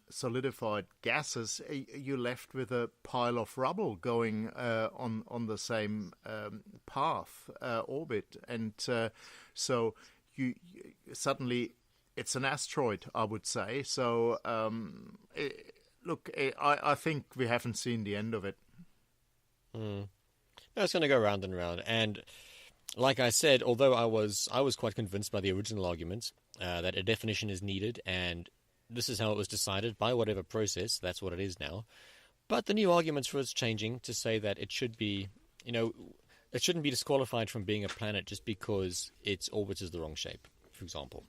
solidified gases, you're left with a pile of rubble going on the same path, orbit, and so you suddenly it's an asteroid, I would say. So I think we haven't seen the end of it. No, it's going to go round and round, and like I said, although I was quite convinced by the original argument that a definition is needed, and this is how it was decided by whatever process, that's what it is now. But the new arguments for it's changing to say that it should be, it shouldn't be disqualified from being a planet just because its orbit is the wrong shape, for example.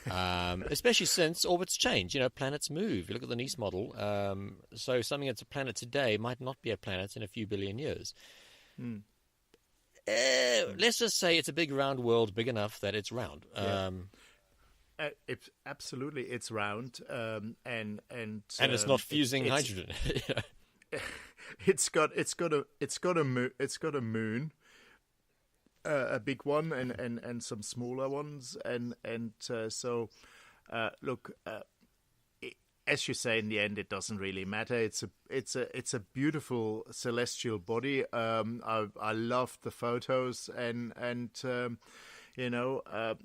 Especially since orbits change, planets move. You look at the Nice model, so something that's a planet today might not be a planet in a few billion years. Let's just say it's a big round world, big enough that it's round. Absolutely, it's round, and it's not fusing hydrogen. It's got a moon, a big one, and some smaller ones, so look. As you say, in the end, it doesn't really matter. It's a beautiful celestial body. I love the photos, and I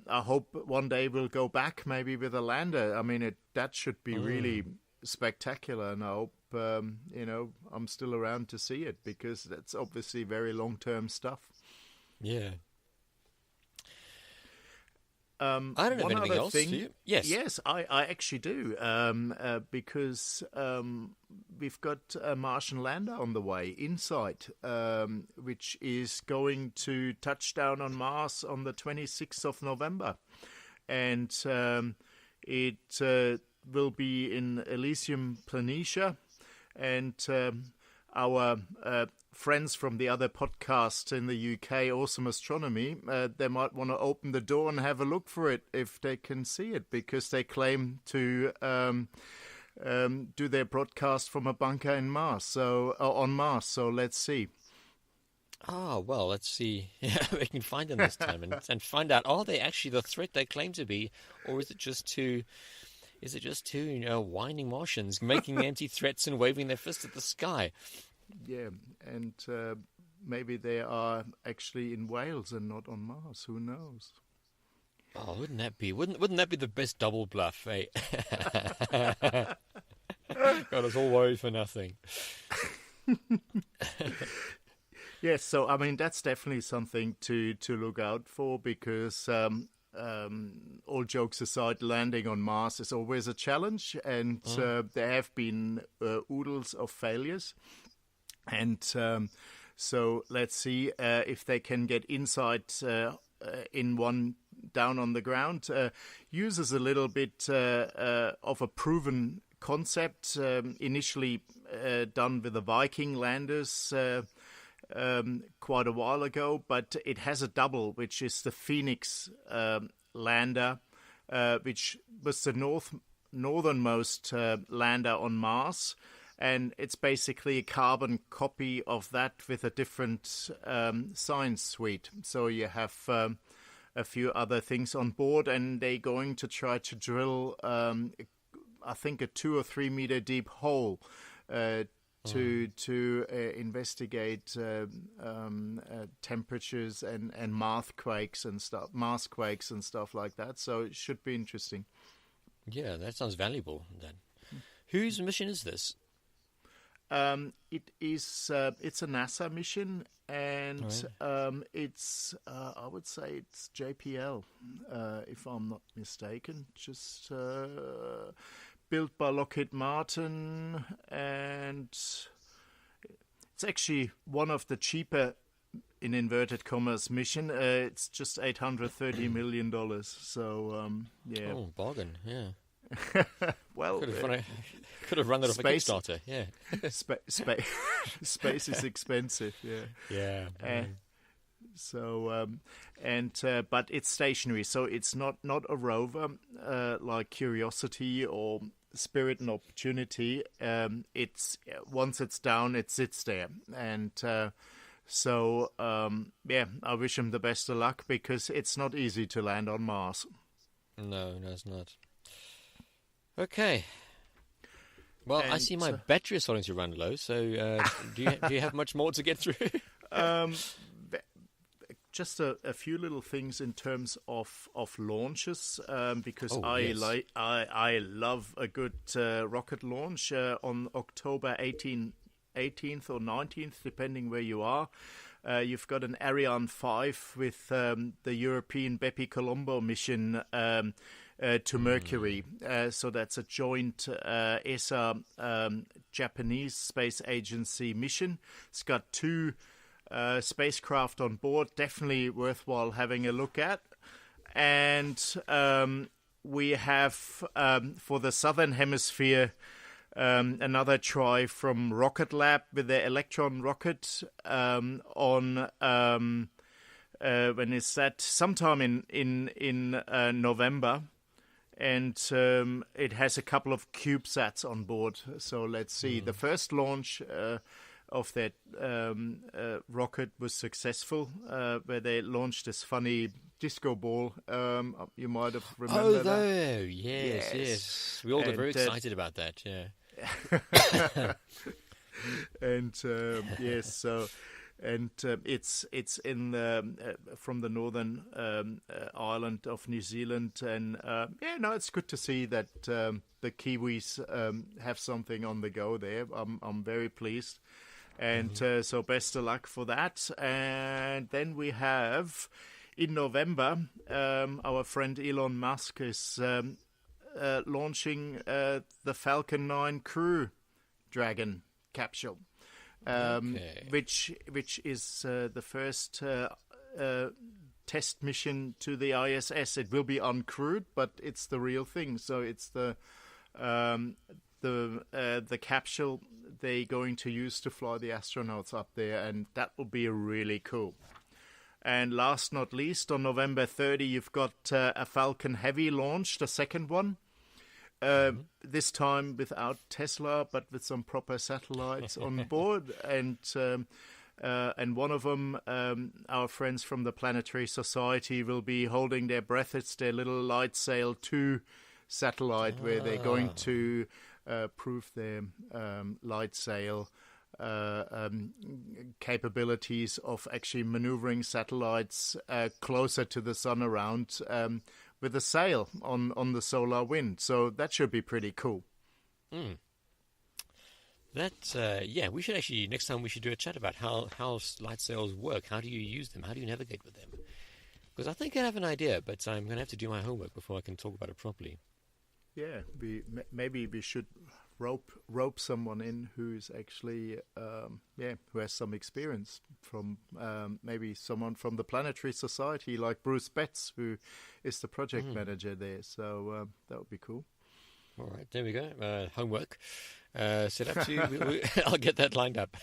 hope one day we'll go back, maybe with a lander. I mean, that should be really spectacular, and I hope I'm still around to see it, because that's obviously very long-term stuff. Yeah. I don't have anything else. Do you? Yes, I actually do, because we've got a Martian lander on the way, InSight, which is going to touch down on Mars on the 26th of November. And it will be in Elysium Planitia, and our friends from the other podcast in the UK, Awesome Astronomy, they might want to open the door and have a look for it if they can see it, because they claim to do their broadcast from a bunker in Mars. So on Mars. So let's see. Oh, well, let's see. Yeah, we can find them this time and find out, are they actually the threat they claim to be, or is it just two whining Martians making empty threats and waving their fist at the sky? Yeah, and maybe they are actually in Wales and not on Mars. Who knows? Oh, wouldn't that be the best double bluff, eh? Got us all worried for nothing. Yes, so I mean that's definitely something to look out for, because all jokes aside, landing on Mars is always a challenge, and there have been oodles of failures. And so let's see if they can get InSight in one down on the ground. Uses a little bit of a proven concept, initially done with the Viking landers quite a while ago, but it has a double, which is the Phoenix lander, which was the northernmost lander on Mars. And it's basically a carbon copy of that with a different science suite. So you have a few other things on board, and they're going to try to drill, I think, a 2 or 3 meter deep hole to investigate temperatures and Mars quakes and stuff like that. So it should be interesting. Yeah, that sounds valuable then. Whose mission is this? It's a NASA mission, and it's I would say it's JPL, if I'm not mistaken. Just built by Lockheed Martin, and it's actually one of the cheaper, in inverted commas, mission. It's just $830 million. So yeah. Oh, bargain! Yeah. Well, could have run that off a Kickstarter. Yeah. Space is expensive. Yeah. Yeah. But it's stationary, so it's not a rover like Curiosity or Spirit and Opportunity. It's once it's down, it sits there, and I wish him the best of luck, because it's not easy to land on Mars. No, it's not. Okay. Well, I see my battery is starting to run low, so do you have much more to get through? Just a few little things in terms of launches, because I love a good rocket launch on October 18th or 19th, depending where you are. You've got an Ariane 5 with the European Bepi Colombo mission to Mercury. So that's a joint ESA Japanese Space Agency mission. It's got 2 spacecraft on board, definitely worthwhile having a look at. And we have, for the Southern Hemisphere, another try from Rocket Lab with their Electron rocket on when is that? Sometime in November. And it has a couple of CubeSats on board. So let's see. The first launch of that rocket was successful, where they launched this funny disco ball. You might have remembered that. Yes. We all got very excited about that, yeah. And yes, so... And it's in from the northern island of New Zealand, and it's good to see that the Kiwis have something on the go there. I'm very pleased, and so best of luck for that. And then we have in November, our friend Elon Musk is launching the Falcon 9 Crew Dragon capsule. Which is the first test mission to the ISS. It will be uncrewed, but it's the real thing. So it's the capsule they're going to use to fly the astronauts up there, and that will be really cool. And last not least, on November 30, you've got a Falcon Heavy launch, the second one. This time without Tesla, but with some proper satellites on board, and one of them, our friends from the Planetary Society, will be holding their breath. It's their little LightSail 2 satellite, where they're going to prove their LightSail capabilities of actually maneuvering satellites closer to the sun around. With a sail on the solar wind. So that should be pretty cool. We should actually, next time we should do a chat about how light sails work. How do you use them? How do you navigate with them? Because I think I have an idea, but I'm going to have to do my homework before I can talk about it properly. Yeah, maybe we should rope someone in who's actually who has some experience from maybe someone from the Planetary Society, like Bruce Betts, who is the project manager there. So that would be cool. All right, there we go. Homework set up to I'll get that lined up.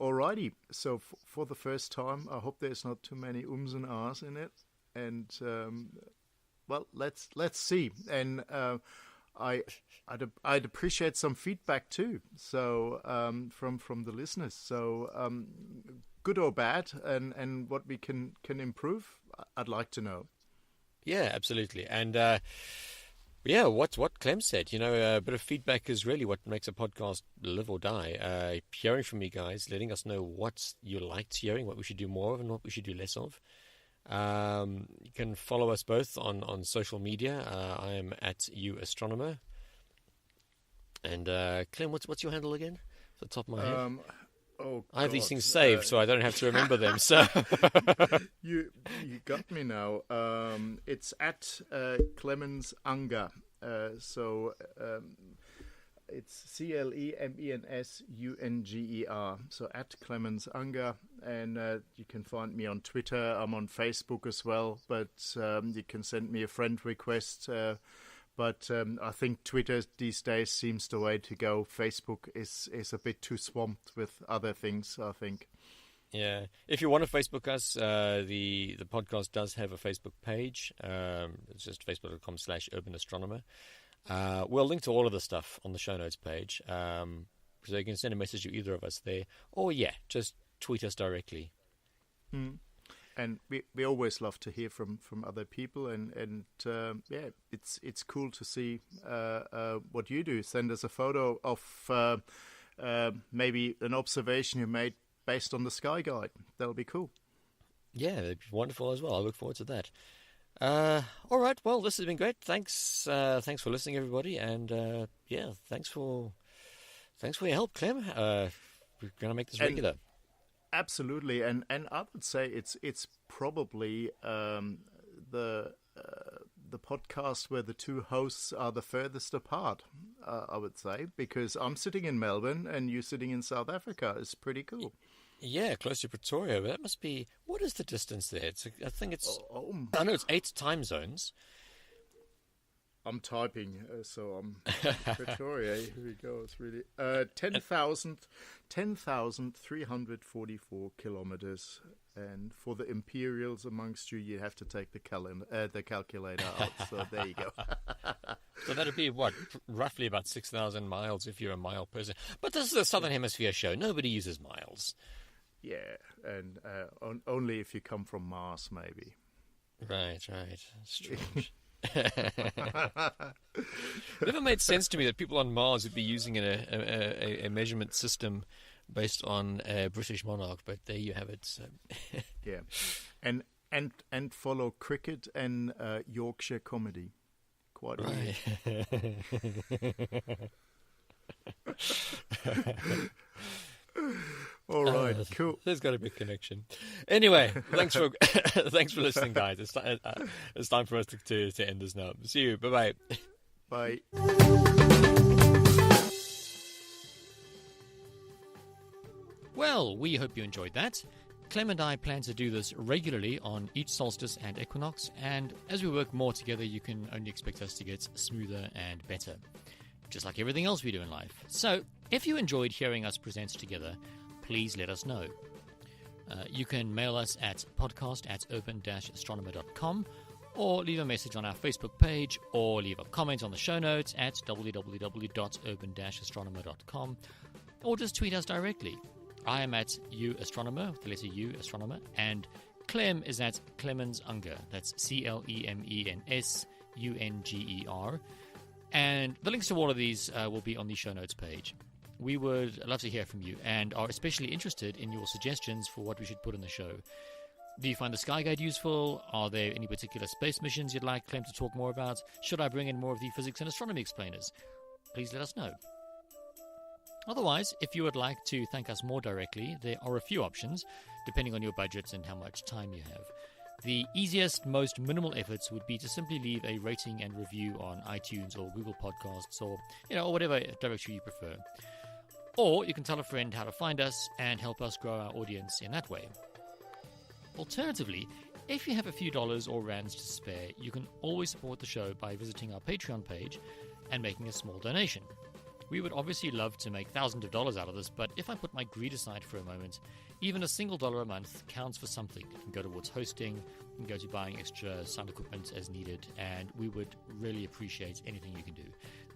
Alrighty. So for the first time, I hope there's not too many ums and ahs in it, and well, let's see. And I'd appreciate some feedback too. So from the listeners. So good or bad, and what we can improve. I'd like to know. Yeah, absolutely. And what Clem said. A bit of feedback is really what makes a podcast live or die. Hearing from you guys, letting us know what you liked hearing, what we should do more of, and what we should do less of. You can follow us both on social media. I am at Astronomer. And Clem, what's your handle again? At the top of my head. I have these things saved, so I don't have to remember them. So you got me now. It's at Clemens Unger. So it's CLEMENSUNGER. So at Clemens Unger, and you can find me on Twitter. I'm on Facebook as well, but you can send me a friend request. But I think Twitter these days seems the way to go. Facebook is a bit too swamped with other things, I think. Yeah. If you want to Facebook us, the podcast does have a Facebook page. It's just facebook.com/Urban Astronomer. We'll link to all of the stuff on the show notes page. So you can send a message to either of us there. Or, just tweet us directly. And we always love to hear from other people, and it's cool to see what you do. Send us a photo of maybe an observation you made based on the Sky Guide. That'll be cool. Yeah, it'd be wonderful as well. I look forward to that. All right, well, this has been great. Thanks for listening, everybody, and thanks for your help, Clem. We're gonna make this regular. Absolutely, and I would say it's probably the podcast where the two hosts are the furthest apart. I would say, because I'm sitting in Melbourne and you're sitting in South Africa. It's pretty cool. Yeah, close to Pretoria. That must be. What is the distance there? I think it's. I know it's 8 time zones. I'm typing, so I'm Pretoria. Here we go. It's really 10,344 kilometers. And for the imperials amongst you, you have to take the calculator out. So there you go. So that'd be what, roughly about 6,000 miles if you're a mile person. But this is a Southern Hemisphere show. Nobody uses miles. Yeah, and only if you come from Mars, maybe. Right. Strange. It never made sense to me that people on Mars would be using a measurement system based on a British monarch, but there you have it. So. Yeah, and follow cricket and Yorkshire comedy. Quite right. All right, cool. There's got to be a connection. Anyway, thanks for listening, guys. It's time for us to end this now. See you. Bye-bye. Bye. Well, we hope you enjoyed that. Clem and I plan to do this regularly on each solstice and equinox, and as we work more together, you can only expect us to get smoother and better, just like everything else we do in life. So, if you enjoyed hearing us present together, please let us know. You can mail us at podcast@urban-astronomer.com, or leave a message on our Facebook page, or leave a comment on the show notes at www.urban-astronomer.com, or just tweet us directly. I am at UAstronomer, the letter U, Astronomer, and Clem is at Clemens Unger. That's CLEMENSUNGER. And the links to all of these will be on the show notes page. We would love to hear from you and are especially interested in your suggestions for what we should put in the show. Do you find the Sky Guide useful? Are there any particular space missions you'd like Clem to talk more about? Should I bring in more of the physics and astronomy explainers? Please let us know. Otherwise, if you would like to thank us more directly, there are a few options, depending on your budget and how much time you have. The easiest, most minimal efforts would be to simply leave a rating and review on iTunes or Google Podcasts or whatever directory you prefer. Or you can tell a friend how to find us and help us grow our audience in that way. Alternatively, if you have a few dollars or rands to spare, you can always support the show by visiting our Patreon page and making a small donation. We would obviously love to make thousands of dollars out of this, but if I put my greed aside for a moment, even a single dollar a month counts for something. It can go towards hosting, it can go to buying extra sound equipment as needed, and we would really appreciate anything you can do.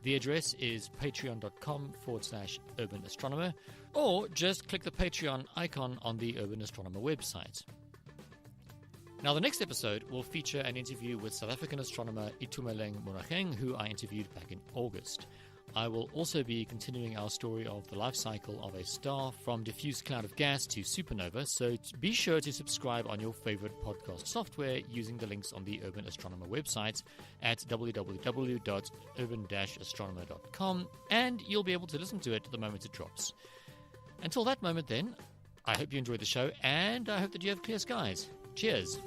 The address is patreon.com/Urban Astronomer, or just click the Patreon icon on the Urban Astronomer website. Now, the next episode will feature an interview with South African astronomer Itumeleng Monageng, who I interviewed back in August. I will also be continuing our story of the life cycle of a star from diffuse cloud of gas to supernova, so be sure to subscribe on your favorite podcast software using the links on the Urban Astronomer website at www.urban-astronomer.com, and you'll be able to listen to it the moment it drops. Until that moment then, I hope you enjoyed the show, and I hope that you have clear skies. Cheers!